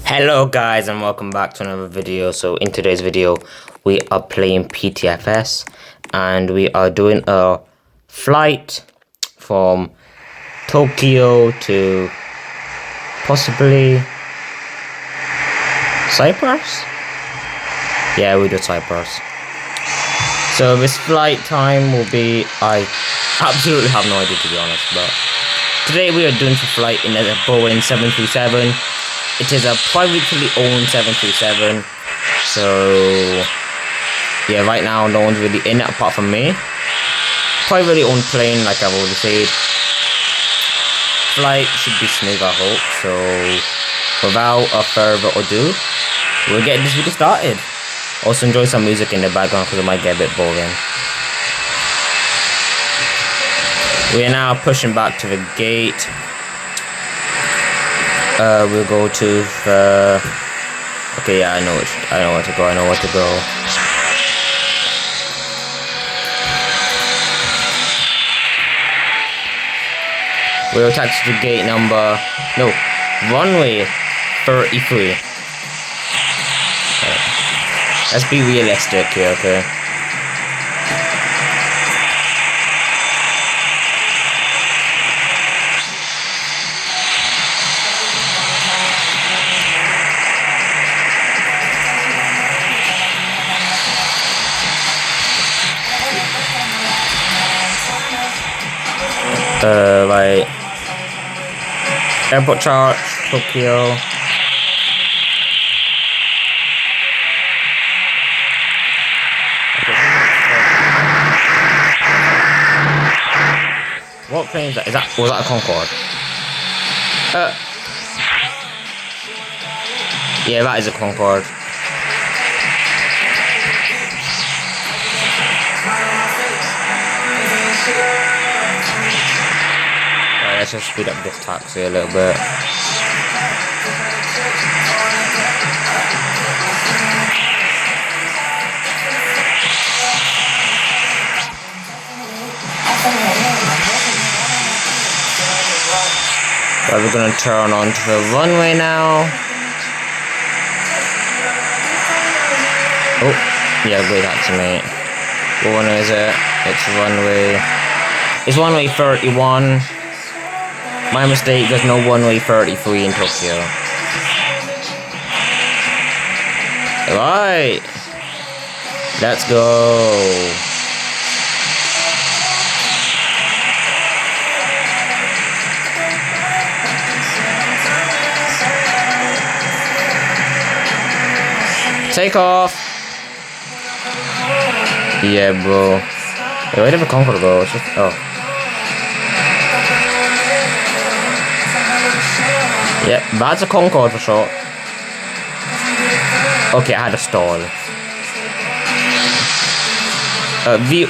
Hello guys and welcome back to another video. So in today's video we are playing PTFS and we are doing a flight from Tokyo to possibly Cyprus. Yeah, we do Cyprus. So this flight time will be, I absolutely have no idea to be honest, but today we are doing the flight in a Boeing 737. It is a privately owned 737, so yeah, right now no one's really in it apart from me. Privately owned plane, like I've already said. Flight should be smooth, I hope. So without a further ado, we'll get this video started. Also enjoy some music in the background because it might get a bit boring. We are now pushing back to the gate. We'll go to the... Okay, yeah, I know where to go. We'll taxi to gate number... No, runway 33. Okay. Let's be realistic here, okay? Right. Airport charge, Tokyo. What plane is that? Was that a Concorde? Yeah, that is a Concorde. Let's just speed up this taxi a little bit. Right, we're gonna turn onto the runway now. Oh, yeah, great taxi, mate. What one is it? It's runway 31. My mistake, there's no runway 33 in Tokyo. Right. Let's go. Take off. Yeah, bro. Hey, where did the Concorde go? It's just, oh. Yep, that's a Concorde for sure. Okay, I had a stall.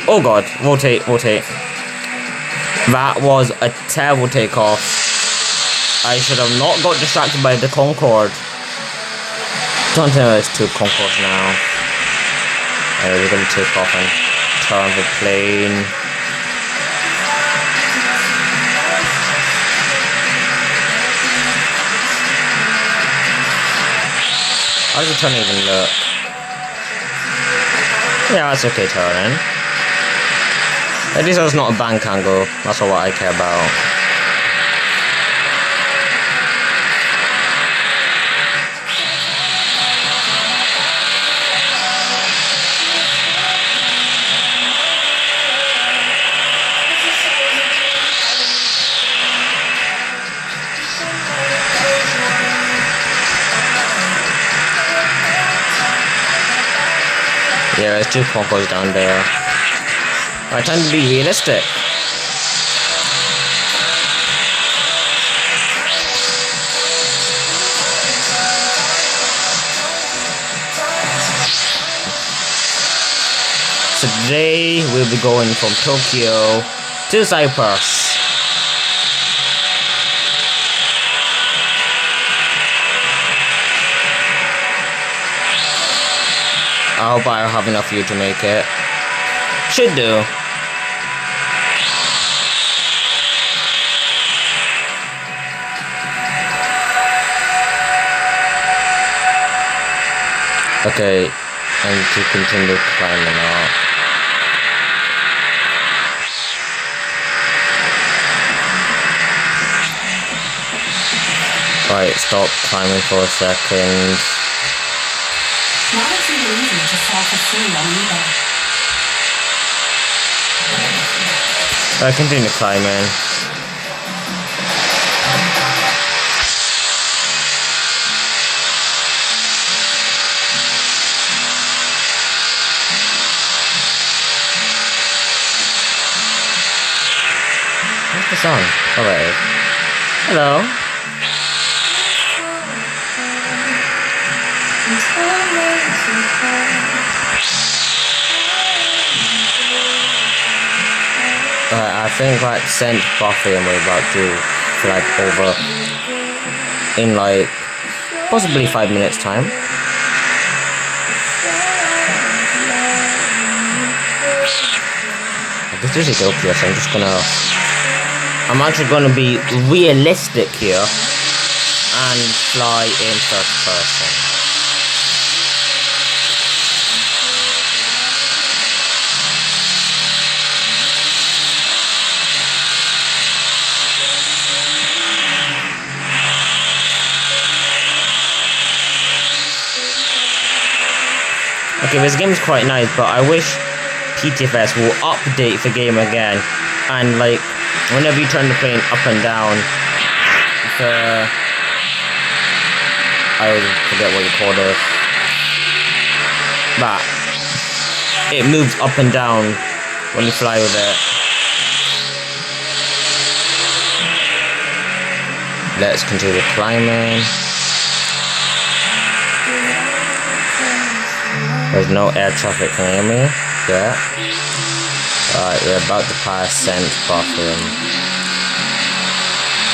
Oh god, rotate. That was a terrible takeoff. I should have not got distracted by the Concorde. Don't know, there's two Concordes now. Anyway, we're gonna take off and turn the plane. How does the turn even look? Yeah, that's okay turning. At least that's not a bank angle. That's all what I care about. Yeah, there's two Concordes down there. Right, time to be realistic. So today we'll be going from Tokyo to Cyprus. I hope I have enough fuel to make it. Should do. Okay, and to continue climbing up. Right, stop climbing for a second. Now it's really easy to sell for free on eBay. I continue climbing. What's the song? Oh, there it is. Hello. I think like sent Buffy and we're about to flag over in like possibly 5 minutes time. This is Ethiopia, so I'm actually gonna be realistic here and fly in first person. Okay, this game is quite nice, but I wish PTFS will update the game again, and like whenever you turn the plane up and down, I always forget what you call this, but it moves up and down when you fly with it. Let's continue climbing. There's no air traffic near me. Yeah. Alright, we're about to pass St. Bathroom.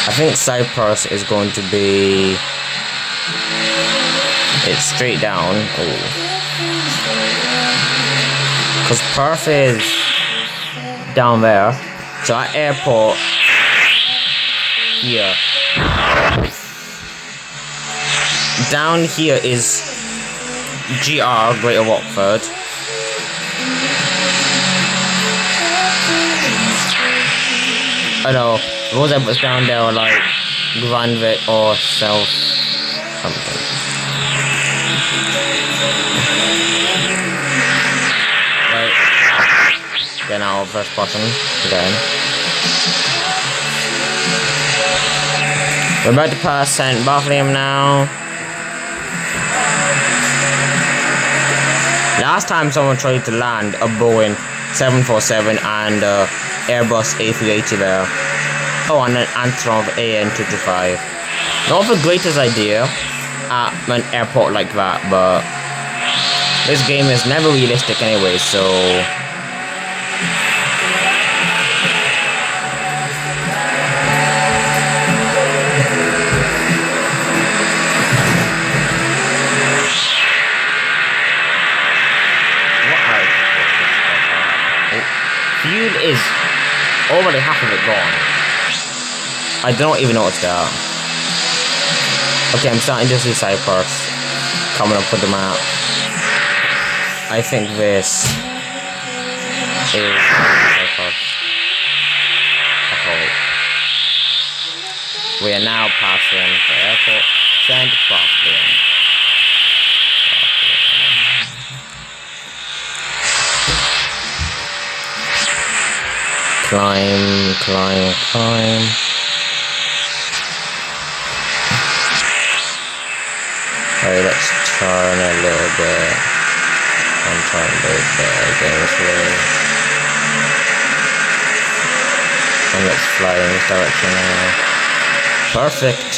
I think Cyprus is going to be... It's straight down. Oh. Because Perth is down there. So our airport here. Down here is GR, Greater Watford. I know, those airports down there are like Granville or South something. Right, get our first button again. We're about to pass St. Bartholomew now. Last time someone tried to land a Boeing 747 and Airbus A380 there. Oh, and an Antron AN225. Not the greatest idea at an airport like that, but this game is never realistic anyway, so... Fuel is already half of it gone. I don't even know what's there. Okay, I'm starting to see Cyprus coming up with the map. I think this is Cyprus. I hope. We are now passing the airport. St. Bartholomew. Climb, climb, climb. Alright, let's turn a little bit. I'm trying to do it again this way. And let's fly in this direction now. Perfect.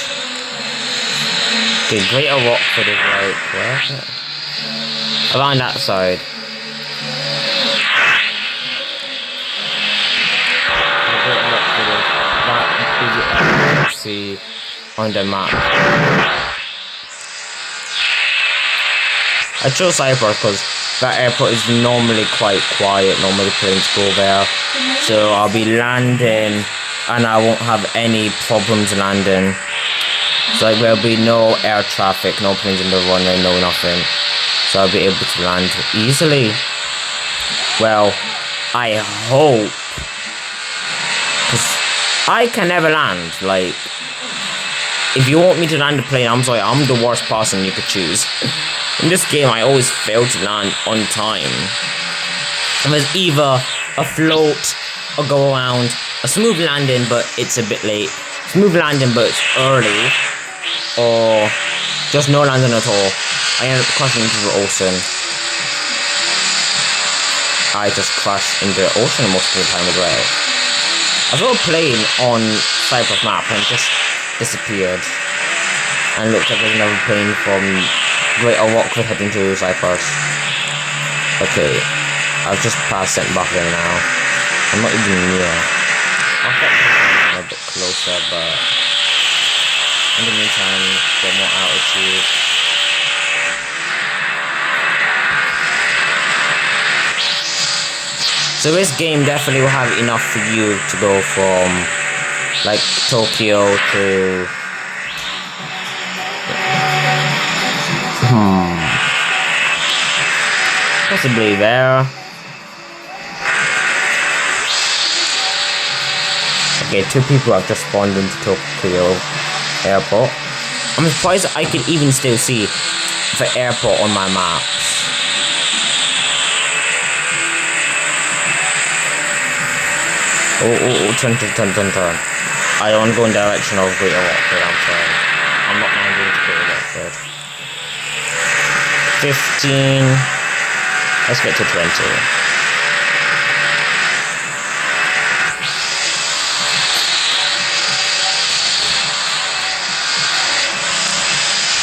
Okay, Greater Watford is like, where is it? Around that side. See on the map. I chose Cyprus because that airport is normally quite quiet. Normally planes go there, so I'll be landing and I won't have any problems landing. So like, there'll be no air traffic, no planes in the runway, no nothing. so I'll be able to land easily. Well, I hope, because I can never land. Like, if you want me to land a plane, I'm sorry, I'm the worst person you could choose. In this game, I always fail to land on time. There's either a float, a go around, a smooth landing, but it's a bit late. Smooth landing, but it's early, or just no landing at all. I end up crashing into the ocean. I just crashed into the ocean most of the time as well. I saw a plane on Cyprus map and it just disappeared. And looked like there's another plane from Greater Rockford heading to Cyprus. Okay, I've just passed St. Buckland now. I'm not even near. I'll get a bit closer, but in the meantime, get more altitude. So this game definitely will have enough for you to go from like Tokyo to possibly there. Okay, 2 people have just spawned into Tokyo airport. I'm surprised I can even still see the airport on my maps. Oh, turn. I don't go in the direction of Greater Rockford, I'm sorry. I'm not minding to Greater Rockford. 15. Let's get to 20.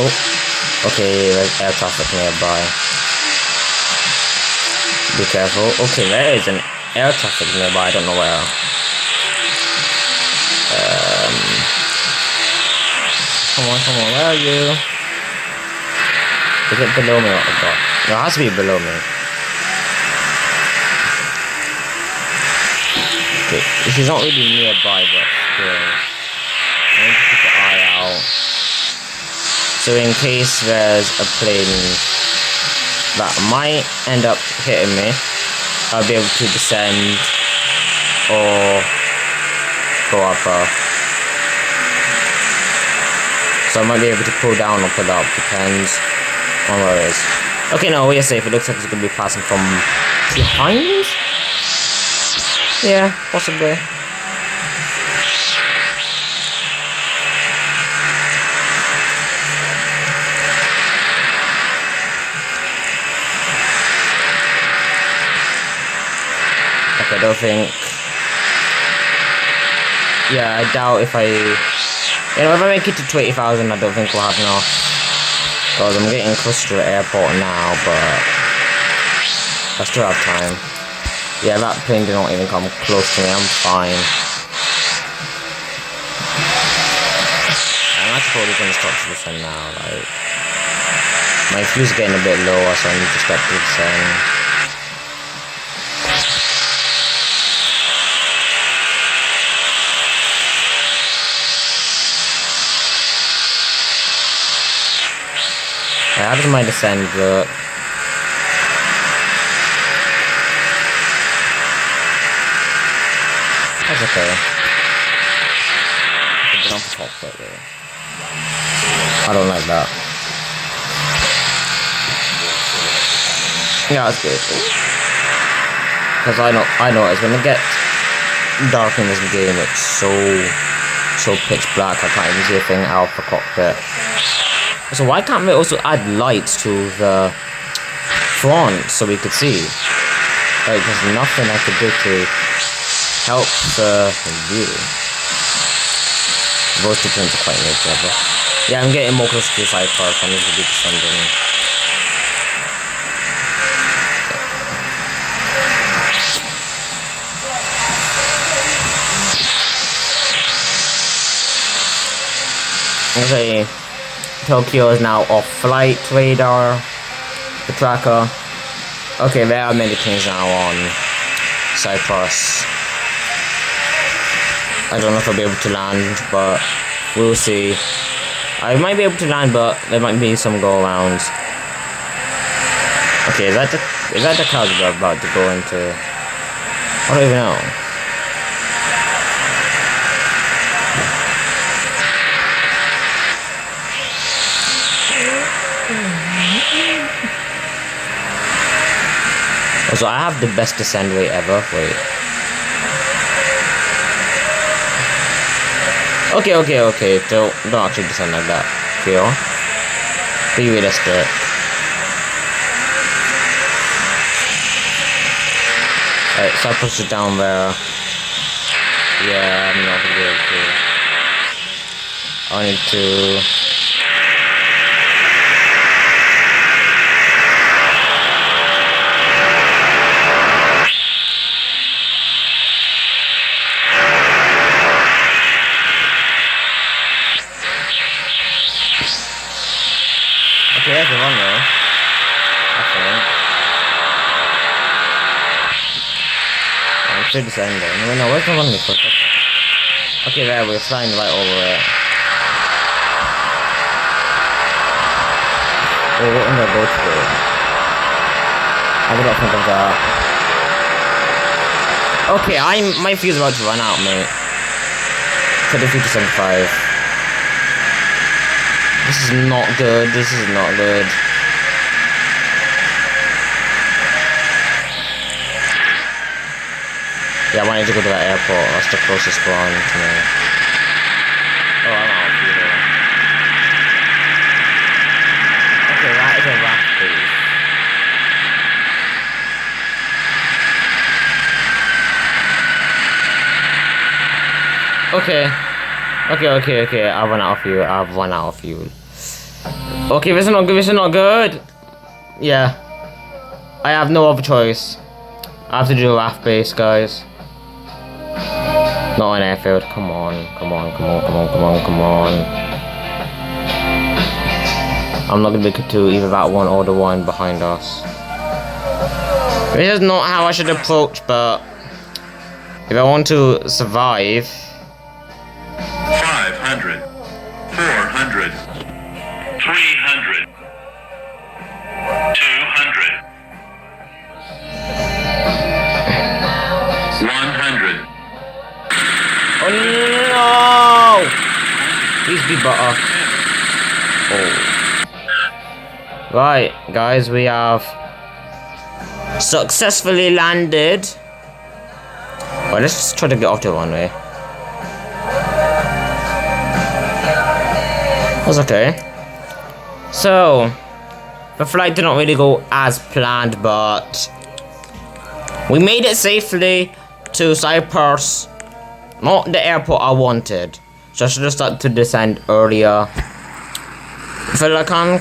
Oh, okay, there's air traffic nearby. Be careful. Okay, there is an air traffic nearby, I don't know where. Come on, where are you? Is it below me or above? No, it has to be below me. Okay, she's not really nearby, but still. I need to keep an eye out. So in case there's a plane that might end up hitting me, I'll be able to descend or go up. So I might be able to pull down or pull up, depends on where it is. Okay, no, we're safe. It looks like it's going to be passing from behind? Yeah, possibly. Okay, I don't think... Yeah, I doubt if I... You know, if I make it to 20,000, I don't think we'll have enough. Because I'm getting close to the airport now, but I still have time. Yeah, that plane did not even come close to me, I'm fine. I'm actually probably going to start to descend now, like... My fuel's getting a bit lower, so I need to start to descend. How does my descend look? That's okay. I can jump top right there. I don't like that. Yeah, it's good. Because I notice when it gets dark in this game, it's so pitch black. I can't even see a thing out of the cockpit. So why can't we also add lights to the front so we could see? Like, there's nothing I could do to help the view. Those two things are quite near each other. Yeah, I'm getting more close to the side part, so I need to do descending. Okay. Tokyo is now off flight radar, the tracker. Okay, there are many things now on Cyprus. I don't know if I'll be able to land, but we'll see. I might be able to land, but there might be some go-arounds. Okay, is that the clouds we're about to go into? I don't even know. Also, I have the best descent rate ever. Wait. Okay. Don't actually descend like that. Feel. Be realistic. Alright, Cyprus is down there. Yeah, I'm not gonna be able to. I need to. Okay, that's a run though. That's alright. I'm still descending. No, where's the runway for? Okay, there, we're flying right over it. Oh, what am I going to do? I did not think of that. Okay, my fuel's about to run out, mate. 33 to 75. This is not good. Yeah, I wanted to go to that airport. That's the closest one to me. Oh, I'm out of fuel. Okay, that is a raft booth. Okay. I've run out of fuel. Okay, this is not good. Yeah. I have no other choice. I have to do a raft base, guys. Not an airfield. Come on. I'm not gonna be able to either that one or the one behind us. This is not how I should approach, but if I want to survive. 500, 400, 300, 200, 100. Oh no! Please be butter. Oh. Right, guys, we have successfully landed. Well, let's just try to get off the runway. That's okay. So, the flight did not really go as planned, but we made it safely to Cyprus. Not the airport I wanted. So I should have started to descend earlier. For Lacan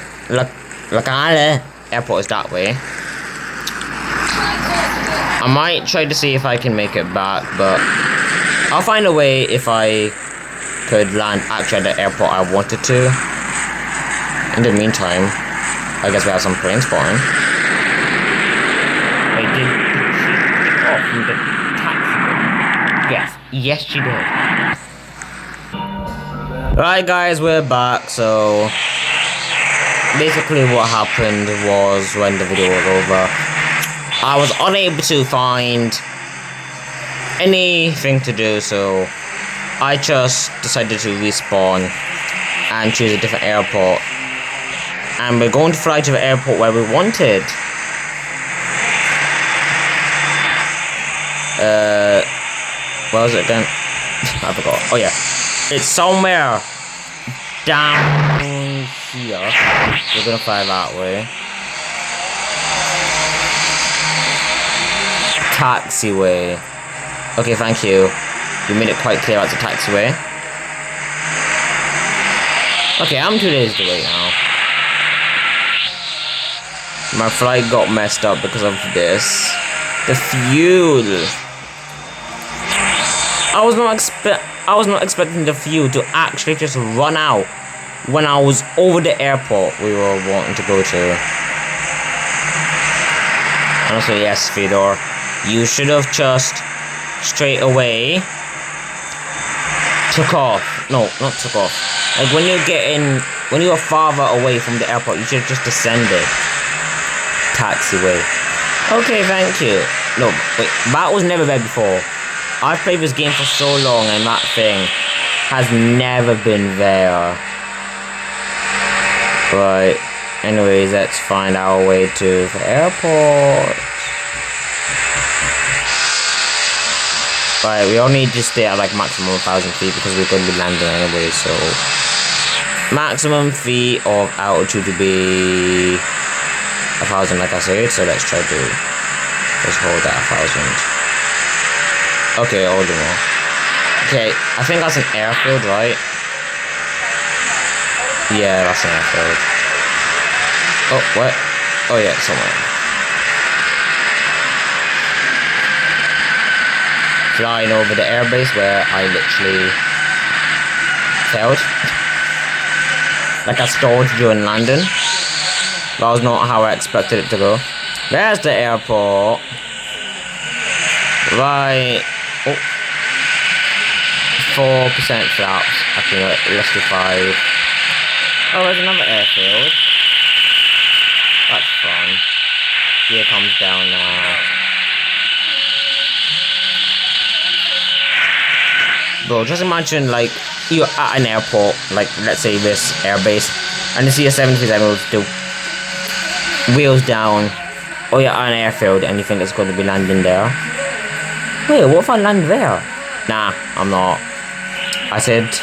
airport is that way. I might try to see if I can make it back, but I'll find a way if I could land actually at the airport I wanted to. In the meantime, I guess we have some planes flying. Wait, did she take off from the taxi? Yes, she did. Right, guys, we're back. So basically what happened was when the video was over, I was unable to find anything to do, so I just decided to respawn and choose a different airport. And we're going to fly to the airport where we wanted. Where was it again? I forgot. Oh yeah. It's somewhere down here. We're gonna fly that way. Taxiway. Okay, thank you. You made it quite clear it's a taxiway. Okay, I'm 2 days to wait now. My flight got messed up because of this. The fuel. I was not expecting the fuel to actually just run out when I was over the airport we were wanting to go to. And also, yes, Fedor, you should have just straight away took off. No, not took off. Like when you're farther away from the airport, you should have just descended. taxiway. Okay, thank you. No, wait, that was never there before. I've played this game for so long and that thing has never been there. Right, anyways, let's find our way to the airport. Right, we only need to stay at like maximum 1,000 feet because we're going to be landing anyway, so maximum feet of altitude to be 1,000 like I said, so let's try to just hold that 1,000. Okay, hold on more. Okay, I think that's an airfield, right? Yeah, that's an airfield. Oh, what? Oh yeah, somewhere. Flying over the airbase where I literally failed. Like I stalled during landing. That was not how I expected it to go. There's the airport. Right. Oh. 4% flaps. I think let's do 5. Oh, there's another airfield. That's fun. Here comes down now. Bro, just imagine like you're at an airport, like let's say this airbase, and you see a 737 with the wheels down, or you're at an airfield and you think it's going to be landing there. Wait, what if I land there? Nah, I'm not. I said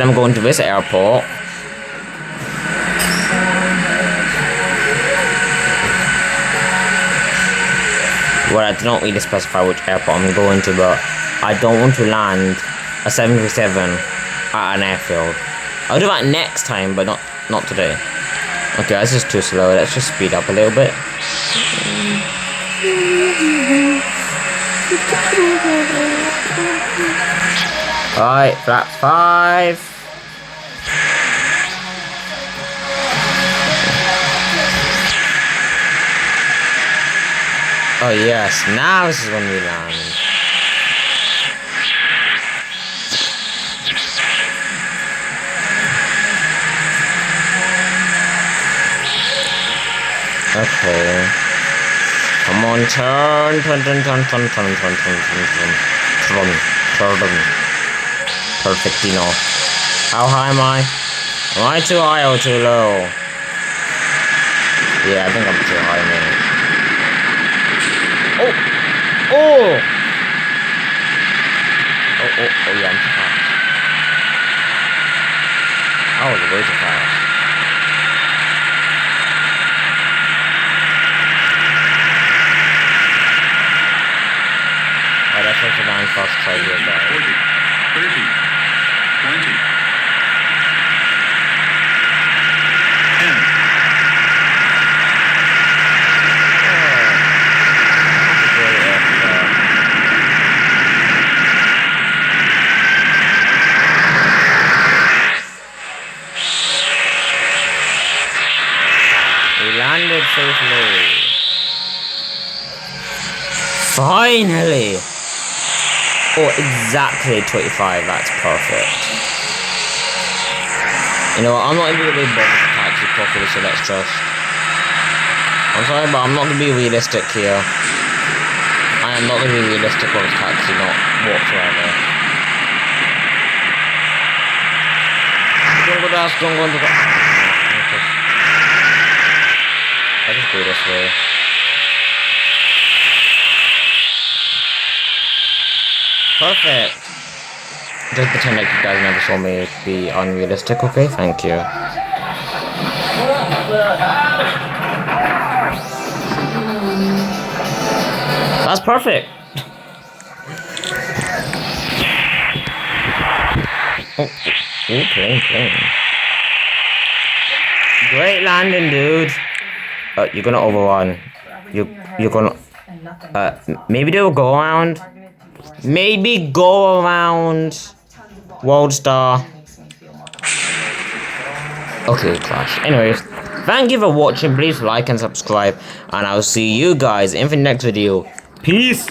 I'm going to this airport. Well, I did not really specify which airport I'm going to, but I don't want to land a 737 at an airfield. I'll do that next time, but not today. Okay, this is too slow. Let's just speed up a little bit. Alright, flap 5. Oh yes, now this is when we land. Okay. Come on, turn. Perfectino. How high am I? Am I too high or too low? Yeah, I think I'm too high, man. Oh! Oh, yeah, I'm too fast. I was way too fast. Let's try to land fast, try to get down. 40, 30, 20, 10. We landed safely. Finally! Oh, exactly 25, that's perfect. You know what, I'm not even going to be bothered to taxi properly, so let's just... I'm sorry, but I'm not going to be realistic here. I am not going to be realistic with taxi, not whatsoever. Don't go down, don't go into the... I'll just go this way. Perfect. Just pretend like you guys never saw me be unrealistic, okay? Thank you. That's perfect. Oh, plane. Great landing, dude. You're gonna overrun. You're gonna. Maybe they'll go around. Maybe go around World Star. Okay, crash. Anyways, thank you for watching. Please like and subscribe, and I'll see you guys in the next video. Peace.